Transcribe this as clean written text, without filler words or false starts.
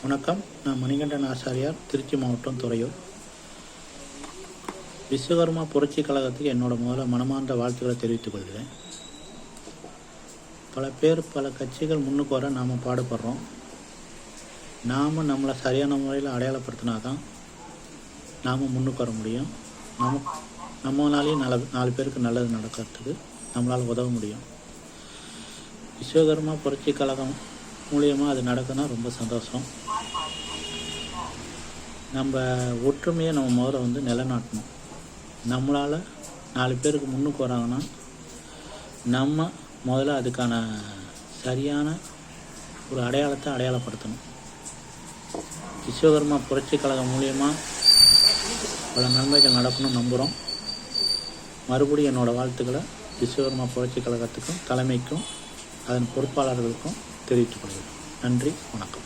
வணக்கம். நான் மணிகண்டன் ஆசாரியார், திருச்சி மாவட்டம், துறையூர். விஸ்வகர்மா புரட்சி கழகத்துக்கு என்னோட முதல்ல மனமார்ந்த வாழ்த்துக்களை தெரிவித்துக் கொள்கிறேன். பல பேர் பல கட்சிகள் முன்னுக்கு வர நாம் பாடுபடுறோம். நாம் நம்மளை சரியான முறையில் அடையாளப்படுத்தினா தான் நாம் முன்னுக்கு வர முடியும். நம்மளாலேயும் நாலு பேருக்கு நல்லது நடக்கிறதுக்கு நம்மளால் உதவ முடியும். விஸ்வகர்மா புரட்சி கழகம் மூலியமாக அது நடக்குன்னா ரொம்ப சந்தோஷம். நம்ம ஒற்றுமையை நம்ம முதல்ல நிலைநாட்டணும். நம்மளால் 4 பேருக்கு முன்னுக்கு வராங்கன்னா நம்ம முதல்ல அதுக்கான சரியான ஒரு அடையாளத்தை அடையாளப்படுத்தணும். விஸ்வகர்மா புரட்சி கழகம் மூலியமாக பல நன்மைகள் நடக்கணும்னு நம்புகிறோம். மறுபடியும் என்னோடய வாழ்த்துக்களை விஸ்வகர்மா புரட்சி கழகத்துக்கும் தலைமைக்கும் அதன் பொறுப்பாளர்களுக்கும் தெரிவித்துக் கொள்கிறேன். நன்றி, வணக்கம்.